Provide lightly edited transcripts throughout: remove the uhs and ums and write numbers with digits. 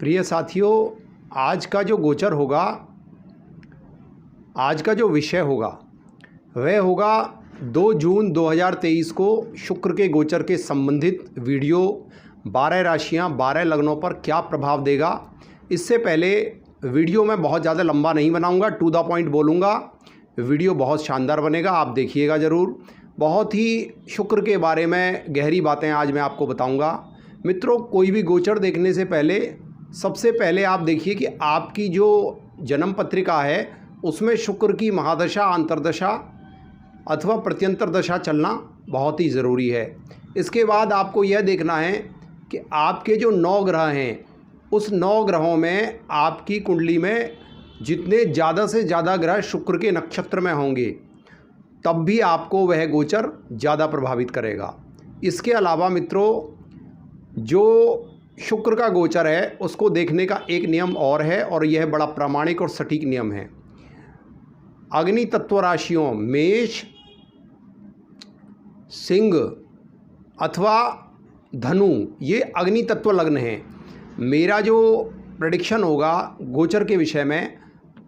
प्रिय साथियों, आज का जो गोचर होगा, आज का जो विषय होगा वह होगा 2 जून 2023 को शुक्र के गोचर के संबंधित वीडियो। 12 राशियां 12 लग्नों पर क्या प्रभाव देगा। इससे पहले वीडियो में बहुत ज़्यादा लंबा नहीं बनाऊंगा, टू द पॉइंट बोलूँगा। वीडियो बहुत शानदार बनेगा, आप देखिएगा ज़रूर। बहुत ही शुक्र के बारे में गहरी बातें आज मैं आपको बताऊंगा। मित्रों, कोई भी गोचर देखने से पहले सबसे पहले आप देखिए कि आपकी जो जन्म पत्रिका है उसमें शुक्र की महादशा, अंतर्दशा अथवा प्रत्यंतर दशा चलना बहुत ही ज़रूरी है। इसके बाद आपको यह देखना है कि आपके जो 9 ग्रह हैं उस 9 ग्रहों में आपकी कुंडली में जितने ज़्यादा से ज़्यादा ग्रह शुक्र के नक्षत्र में होंगे तब भी आपको वह गोचर ज़्यादा प्रभावित करेगा। इसके अलावा मित्रों, जो शुक्र का गोचर है उसको देखने का एक नियम और है, और यह बड़ा प्रामाणिक और सटीक नियम है। अग्नि तत्व राशियों मेष, सिंह अथवा धनु, ये अग्नि तत्व लग्न हैं। मेरा जो प्रेडिक्शन होगा गोचर के विषय में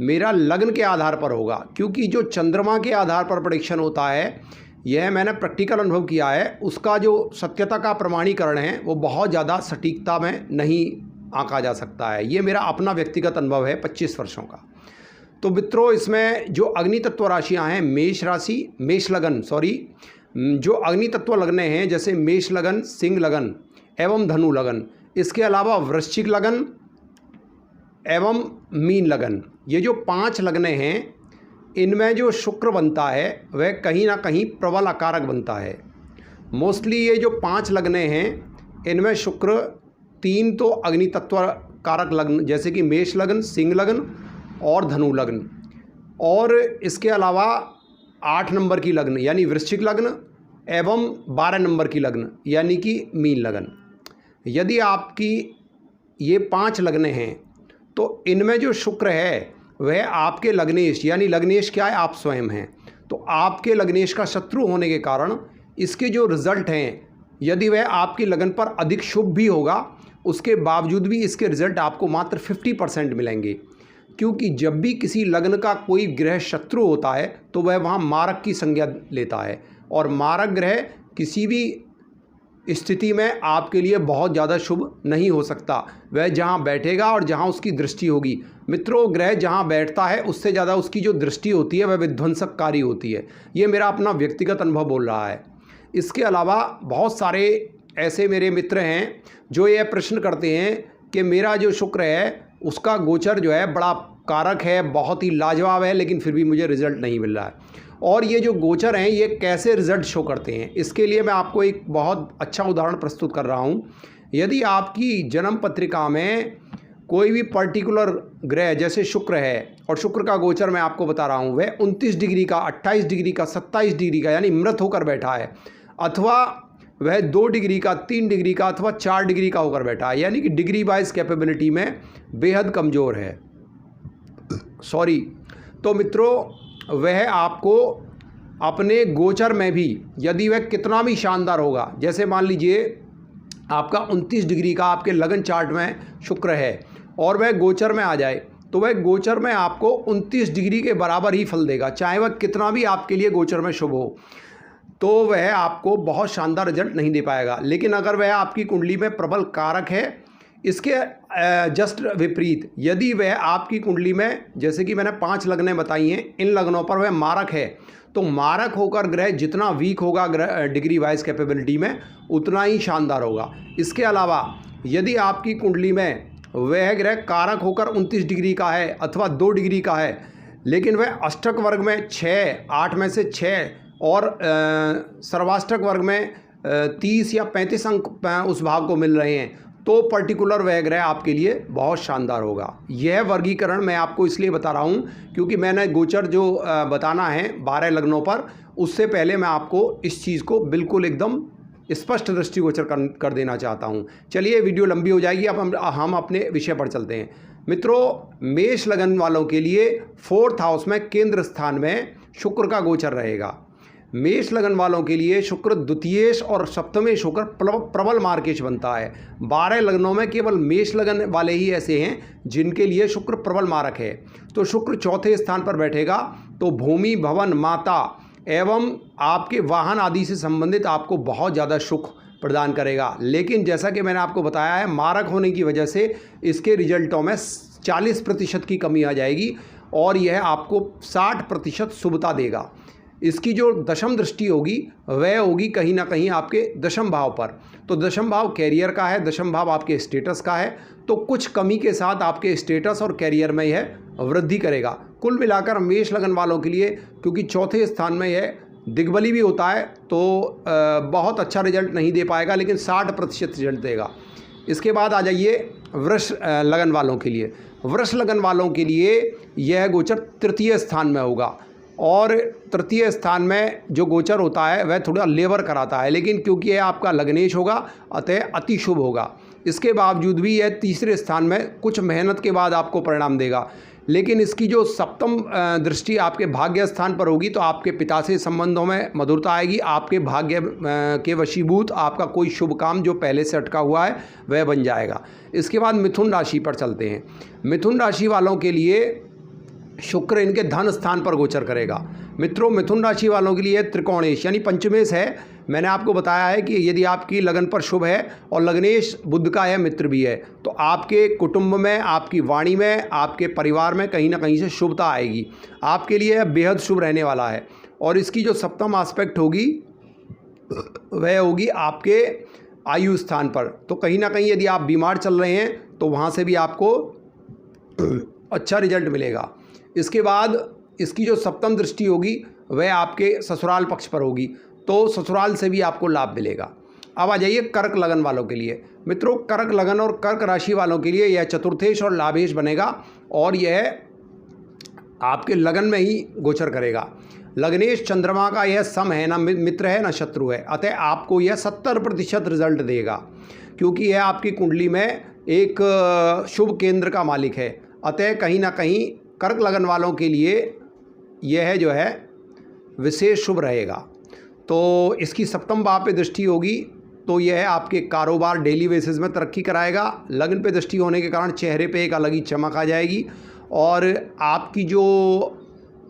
मेरा लग्न के आधार पर होगा, क्योंकि जो चंद्रमा के आधार पर प्रेडिक्शन होता है यह मैंने प्रैक्टिकल अनुभव किया है, उसका जो सत्यता का प्रमाणीकरण है वो बहुत ज़्यादा सटीकता में नहीं आंका जा सकता है। ये मेरा अपना व्यक्तिगत अनुभव है 25 वर्षों का। तो मित्रों, इसमें जो अग्नि तत्व राशियां हैं, मेष राशि, मेष लगन जो अग्नि तत्व लगने हैं जैसे मेष लगन, सिंह लगन एवं धनु लगन, इसके अलावा वृश्चिक लगन एवं मीन लगन, ये जो 5 लगने हैं इनमें जो शुक्र बनता है वह कहीं ना कहीं प्रबल अकारक बनता है। मोस्टली ये जो 5 लगने हैं इनमें शुक्र 3 तो अग्नि तत्व कारक लग्न जैसे कि मेष लगन, सिंह लगन और धनु लग्न, और इसके अलावा 8 नंबर की लग्न यानी वृश्चिक लग्न एवं 12 नंबर की लग्न यानी कि मीन लगन। यदि आपकी ये 5 लगने हैं तो इनमें जो शुक्र है वह आपके लग्नेश, यानी लग्नेश क्या है, आप स्वयं हैं, तो आपके लग्नेश का शत्रु होने के कारण इसके जो रिज़ल्ट हैं, यदि वह आपकी लगन पर अधिक शुभ भी होगा उसके बावजूद भी इसके रिज़ल्ट आपको मात्र 50% मिलेंगे। क्योंकि जब भी किसी लग्न का कोई ग्रह शत्रु होता है तो वह वहाँ मारक की संज्ञा लेता है, और मारक ग्रह किसी भी स्थिति में आपके लिए बहुत ज़्यादा शुभ नहीं हो सकता। वह जहाँ बैठेगा और जहाँ उसकी दृष्टि होगी, मित्रों, ग्रह जहाँ बैठता है उससे ज़्यादा उसकी जो दृष्टि होती है वह विध्वंसककारी होती है। ये मेरा अपना व्यक्तिगत अनुभव बोल रहा है। इसके अलावा बहुत सारे ऐसे मेरे मित्र हैं जो ये प्रश्न करते हैं कि मेरा जो शुक्र है उसका गोचर जो है बड़ा कारक है, बहुत ही लाजवाब है, लेकिन फिर भी मुझे रिजल्ट नहीं मिल रहा है। और ये जो गोचर हैं ये कैसे रिजल्ट शो करते हैं, इसके लिए मैं आपको एक बहुत अच्छा उदाहरण प्रस्तुत कर रहा हूँ। यदि आपकी जन्म पत्रिका में कोई भी पर्टिकुलर ग्रह जैसे शुक्र है, और शुक्र का गोचर मैं आपको बता रहा हूँ वह 29 डिग्री का, 28 डिग्री का, 27 डिग्री का यानी मृत होकर बैठा है, अथवा वह 2 डिग्री का, 3 डिग्री का अथवा 4 डिग्री का होकर बैठा है, यानी कि डिग्री वाइज कैपेबिलिटी में बेहद कमज़ोर है, तो मित्रों, वह आपको अपने गोचर में भी यदि वह कितना भी शानदार होगा, जैसे मान लीजिए आपका 29 डिग्री का आपके लगन चार्ट में शुक्र है और वह गोचर में आ जाए, तो वह गोचर में आपको 29 डिग्री के बराबर ही फल देगा, चाहे वह कितना भी आपके लिए गोचर में शुभ हो, तो वह आपको बहुत शानदार रिजल्ट नहीं दे पाएगा। लेकिन अगर वह आपकी कुंडली में प्रबल कारक है, इसके जस्ट विपरीत यदि वह आपकी कुंडली में, जैसे कि मैंने 5 लगनें बताई हैं, इन लगनों पर वह मारक है, तो मारक होकर ग्रह जितना वीक होगा ग्रह डिग्री वाइज कैपेबिलिटी में उतना ही शानदार होगा। इसके अलावा यदि आपकी कुंडली में वह ग्रह कारक होकर 29 डिग्री का है अथवा 2 डिग्री का है, लेकिन वह अष्टक वर्ग में 6, 8 में से 6 और सर्वाष्टक वर्ग में 30 या 35 अंक उस भाव को मिल रहे हैं, तो पर्टिकुलर वह ग्रह आपके लिए बहुत शानदार होगा। यह वर्गीकरण मैं आपको इसलिए बता रहा हूँ क्योंकि मैंने गोचर जो बताना है 12 लग्नों पर, उससे पहले मैं आपको इस चीज़ को बिल्कुल एकदम स्पष्ट दृष्टिगोचर कर देना चाहता हूँ। चलिए, वीडियो लंबी हो जाएगी, अब हम अपने विषय पर चलते हैं। मित्रों, मेष लगन वालों के लिए 4th हाउस में केंद्र स्थान में शुक्र का गोचर रहेगा। मेष लगन वालों के लिए शुक्र द्वितीयेश और सप्तमेश होकर प्रबल मार्केश बनता है। 12 लग्नों में केवल मेष लगन वाले ही ऐसे हैं जिनके लिए शुक्र प्रबल मारक है। तो शुक्र चौथे स्थान पर बैठेगा तो भूमि, भवन, माता एवं आपके वाहन आदि से संबंधित आपको बहुत ज़्यादा सुख प्रदान करेगा। लेकिन जैसा कि मैंने आपको बताया है, मारक होने की वजह से इसके रिजल्टों में 40% की कमी आ जाएगी और यह आपको 60% शुभता देगा। इसकी जो दशम दृष्टि होगी वह होगी कहीं ना कहीं आपके दशम भाव पर। तो दशम भाव कैरियर का है, दशम भाव आपके स्टेटस का है, तो कुछ कमी के साथ आपके स्टेटस और कैरियर में यह वृद्धि करेगा। कुल मिलाकर मेष लगन वालों के लिए, क्योंकि चौथे स्थान में यह दिग्बली भी होता है, तो बहुत अच्छा रिजल्ट नहीं दे पाएगा, लेकिन 60% रिजल्ट देगा। इसके बाद आ जाइए वृष लगन वालों के लिए। वृष लगन वालों के लिए यह गोचर तृतीय स्थान में होगा और तृतीय स्थान में जो गोचर होता है वह थोड़ा लेबर कराता है, लेकिन क्योंकि यह आपका लग्नेश होगा अतः अति शुभ होगा। इसके बावजूद भी यह तीसरे स्थान में कुछ मेहनत के बाद आपको परिणाम देगा। लेकिन इसकी जो सप्तम दृष्टि आपके भाग्य स्थान पर होगी तो आपके पिता से संबंधों में मधुरता आएगी। आपके भाग्य के वशीभूत आपका कोई शुभ काम जो पहले से अटका हुआ है वह बन जाएगा। इसके बाद मिथुन राशि पर चलते हैं। मिथुन राशि वालों के लिए शुक्र इनके धन स्थान पर गोचर करेगा। मित्रों, मिथुन राशि वालों के लिए त्रिकोणेश यानी पंचमेश है। मैंने आपको बताया है कि यदि आपकी लगन पर शुभ है और लग्नेश बुध का है, मित्र भी है, तो आपके कुटुंब में, आपकी वाणी में, आपके परिवार में कहीं ना कहीं से शुभता आएगी। आपके लिए बेहद शुभ रहने वाला है। और इसकी जो सप्तम एस्पेक्ट होगी वह होगी आपके आयु स्थान पर। तो कहीं ना कहीं यदि आप बीमार चल रहे हैं तो वहाँ से भी आपको अच्छा रिजल्ट मिलेगा। इसके बाद इसकी जो सप्तम दृष्टि होगी वह आपके ससुराल पक्ष पर होगी, तो ससुराल से भी आपको लाभ मिलेगा। अब आ जाइए कर्क लगन वालों के लिए। मित्रों, कर्क लगन और कर्क राशि वालों के लिए यह चतुर्थेश और लाभेश बनेगा और यह आपके लगन में ही गोचर करेगा। लग्नेश चंद्रमा का यह सम है, ना मित्र है ना शत्रु है, अतः आपको यह 70% रिजल्ट देगा, क्योंकि यह आपकी कुंडली में एक शुभ केंद्र का मालिक है। अतः कहीं ना कहीं कर्क लगन वालों के लिए यह जो है विशेष शुभ रहेगा। तो इसकी सप्तम भाव पे दृष्टि होगी तो यह आपके कारोबार डेली बेसिस में तरक्की कराएगा। लगन पे दृष्टि होने के कारण चेहरे पे एक अलग ही चमक आ जाएगी और आपकी जो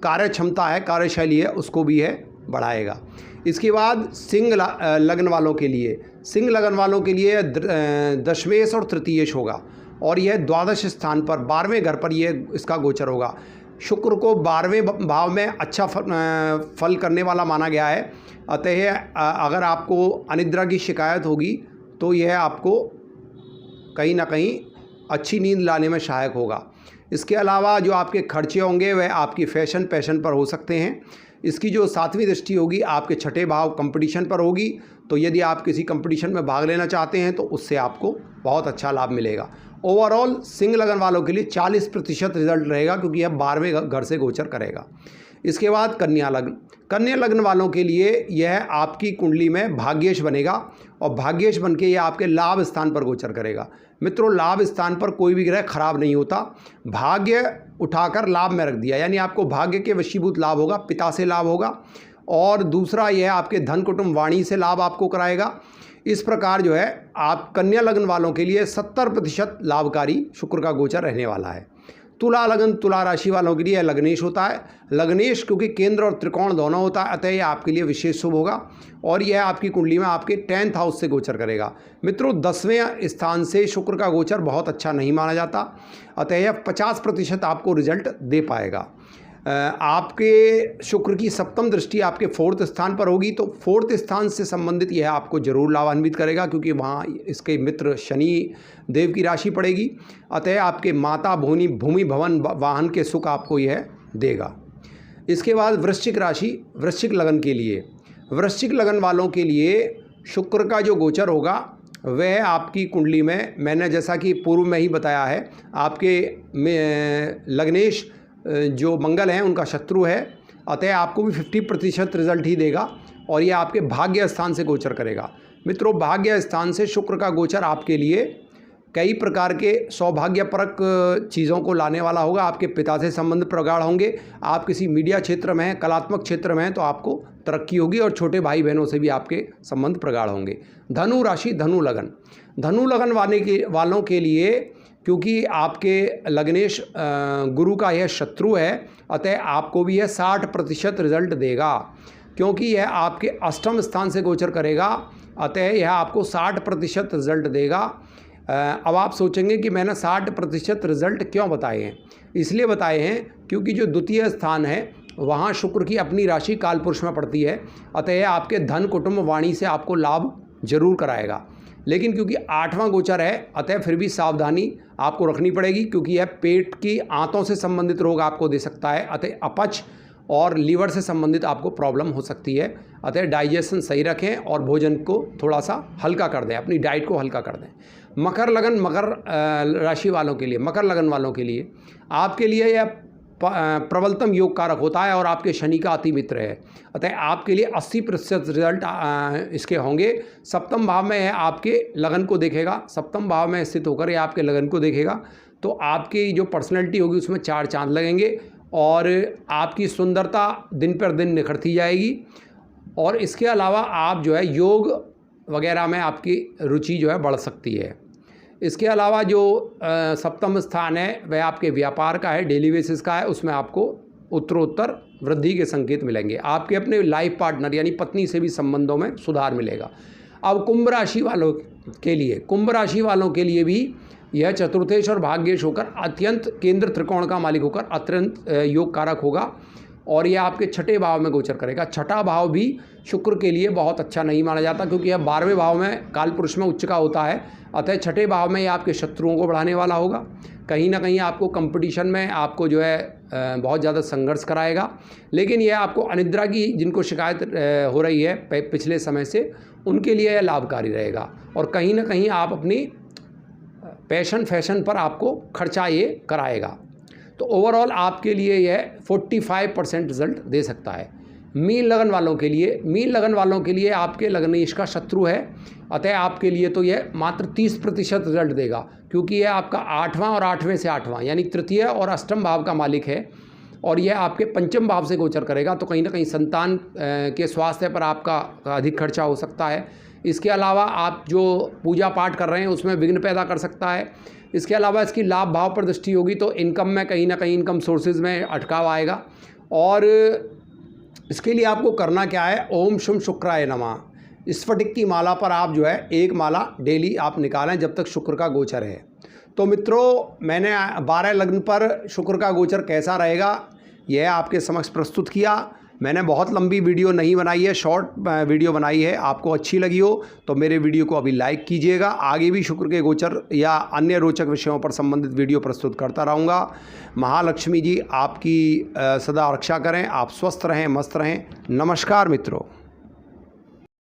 कार्य क्षमता है, कार्यशैली है, उसको भी है बढ़ाएगा। इसके बाद सिंह लगन वालों के लिए, सिंह लगन वालों के लिए दशमेश और तृतीयेश होगा और यह द्वादश स्थान पर 12वें घर पर यह इसका गोचर होगा। शुक्र को 12वें भाव में अच्छा फल करने वाला माना गया है। अतः अगर आपको अनिद्रा की शिकायत होगी तो यह आपको कहीं ना कहीं अच्छी नींद लाने में सहायक होगा। इसके अलावा जो आपके खर्चे होंगे वह आपकी फैशन पैशन पर हो सकते हैं। इसकी जो 7वीं दृष्टि होगी आपके छठे भाव कंपटीशन पर होगी, तो यदि आप किसी कंपटीशन में भाग लेना चाहते हैं तो उससे आपको बहुत अच्छा लाभ मिलेगा। ओवरऑल सिंह लगन वालों के लिए 40% रिजल्ट रहेगा, क्योंकि यह 12वें घर से गोचर करेगा। इसके बाद कन्या लग्न, कन्या लग्न वालों के लिए यह आपकी कुंडली में भाग्येश बनेगा और भाग्येश बन के यह आपके लाभ स्थान पर गोचर करेगा। मित्रों, लाभ स्थान पर कोई भी ग्रह खराब नहीं होता। भाग्य उठाकर लाभ में रख दिया, यानी आपको भाग्य के वशीभूत लाभ होगा, पिता से लाभ होगा और दूसरा यह आपके धन कुटुंब वाणी से लाभ आपको कराएगा। इस प्रकार जो है आप कन्या लग्न वालों के लिए 70% लाभकारी शुक्र का गोचर रहने वाला है। तुला लगन, तुला राशि वालों के लिए लग्नेश होता है। लग्नेश क्योंकि केंद्र और त्रिकोण दोनों होता है, अतः यह आपके लिए विशेष शुभ होगा और यह आपकी कुंडली में आपके 10th हाउस से गोचर करेगा। मित्रों, 10वें स्थान से शुक्र का गोचर बहुत अच्छा नहीं माना जाता, अतः यह 50% आपको रिजल्ट दे पाएगा। आपके शुक्र की सप्तम दृष्टि आपके 4th स्थान पर होगी, तो 4th स्थान से संबंधित यह आपको जरूर लाभान्वित करेगा, क्योंकि वहाँ इसके मित्र शनि देव की राशि पड़ेगी। अतः आपके माता, भूमि, भवन, वाहन के सुख आपको यह देगा। इसके बाद वृश्चिक राशि, वृश्चिक लगन के लिए, वृश्चिक लगन वालों के लिए शुक्र का जो गोचर होगा वह आपकी कुंडली में, मैंने जैसा कि पूर्व में ही बताया है, आपके लग्नेश जो मंगल हैं उनका शत्रु है, अतः आपको भी 50% रिजल्ट ही देगा और यह आपके भाग्य स्थान से गोचर करेगा। मित्रों, भाग्य स्थान से शुक्र का गोचर आपके लिए कई प्रकार के सौभाग्यपरक चीज़ों को लाने वाला होगा। आपके पिता से संबंध प्रगाढ़ होंगे। आप किसी मीडिया क्षेत्र में हैं, कलात्मक क्षेत्र में हैं तो आपको तरक्की होगी और छोटे भाई बहनों से भी आपके संबंध प्रगाढ़ होंगे। धनु राशि, धनु लगन। धनु लगन वालों के लिए, क्योंकि आपके लग्नेश गुरु का यह शत्रु है, अतः आपको भी यह 60% रिजल्ट देगा, क्योंकि यह आपके अष्टम स्थान से गोचर करेगा, अतः यह आपको 60% रिजल्ट देगा। अब आप सोचेंगे कि मैंने 60% रिजल्ट क्यों बताए हैं। इसलिए बताए हैं क्योंकि जो द्वितीय स्थान है वहाँ शुक्र की अपनी राशि कालपुरुष में पड़ती है, अतः यह आपके धन, कुटुंब, वाणी से आपको लाभ जरूर कराएगा। लेकिन क्योंकि 8वां गोचर है, अतः फिर भी सावधानी आपको रखनी पड़ेगी, क्योंकि यह पेट की आंतों से संबंधित रोग आपको दे सकता है, अतः अपच और लीवर से संबंधित आपको प्रॉब्लम हो सकती है। अतः डाइजेशन सही रखें और भोजन को थोड़ा सा हल्का कर दें, अपनी डाइट को हल्का कर दें। मकर लगन, मकर राशि वालों के लिए, मकर लगन वालों के लिए, आपके लिए यह प्रबलतम योग कारक होता है और आपके शनि का अति मित्र है, अतः आपके लिए 80% रिजल्ट इसके होंगे। सप्तम भाव में है, आपके लगन को देखेगा, सप्तम भाव में स्थित होकर ये आपके लगन को देखेगा, तो आपकी जो पर्सनैलिटी होगी उसमें 4 चांद लगेंगे और आपकी सुंदरता दिन पर दिन निखरती जाएगी। और इसके अलावा आप जो है योग वगैरह में आपकी रुचि जो है बढ़ सकती है। इसके अलावा जो सप्तम स्थान है वह आपके व्यापार का है, डेली बेसिस का है, उसमें आपको उत्तरोत्तर वृद्धि के संकेत मिलेंगे। आपके अपने लाइफ पार्टनर यानी पत्नी से भी संबंधों में सुधार मिलेगा। अब कुंभ राशि वालों के लिए, कुंभ राशि वालों के लिए भी यह चतुर्थेश और भाग्येश होकर अत्यंत केंद्र त्रिकोण का मालिक होकर अत्यंत योग कारक होगा और यह आपके 6ठे भाव में गोचर करेगा। 6ठा भाव भी शुक्र के लिए बहुत अच्छा नहीं माना जाता, क्योंकि यह 12वें भाव में कालपुरुष में उच्च का होता है, अतः 6ठे भाव में यह आपके शत्रुओं को बढ़ाने वाला होगा। कहीं ना कहीं आपको कंपटीशन में आपको जो है बहुत ज़्यादा संघर्ष कराएगा। लेकिन यह आपको अनिद्रा की जिनको शिकायत हो रही है पिछले समय से, उनके लिए यह लाभकारी रहेगा और कहीं ना कहीं आप अपनी पैशन फैशन पर आपको खर्चा ये कराएगा। तो ओवरऑल आपके लिए यह 45% रिजल्ट दे सकता है। मीन लगन वालों के लिए, मीन लगन वालों के लिए आपके लग्नेश का शत्रु है, अतः आपके लिए तो यह मात्र 30% रिजल्ट देगा, क्योंकि यह आपका 8वां और 8वें से 8वां यानी तृतीय और अष्टम भाव का मालिक है और यह आपके पंचम भाव से गोचर करेगा। तो कहीं ना कहीं संतान के स्वास्थ्य पर आपका अधिक खर्चा हो सकता है। इसके अलावा आप जो पूजा पाठ कर रहे हैं उसमें विघ्न पैदा कर सकता है। इसके अलावा इसकी लाभ भाव पर दृष्टि होगी तो इनकम में कहीं ना कहीं इनकम सोर्सेज में अटकाव आएगा। और इसके लिए आपको करना क्या है, ओम शुम शुक्राय नमः स्फटिक की माला पर आप जो है 1 माला डेली आप निकालें जब तक शुक्र का गोचर है। तो मित्रों, मैंने 12 लग्न पर शुक्र का गोचर कैसा रहेगा यह आपके समक्ष प्रस्तुत किया। मैंने बहुत लंबी वीडियो नहीं बनाई है, शॉर्ट वीडियो बनाई है। आपको अच्छी लगी हो तो मेरे वीडियो को अभी लाइक कीजिएगा। आगे भी शुक्र के गोचर या अन्य रोचक विषयों पर संबंधित वीडियो प्रस्तुत करता रहूँगा। महालक्ष्मी जी आपकी सदा रक्षा करें। आप स्वस्थ रहें, मस्त रहें। नमस्कार मित्रों।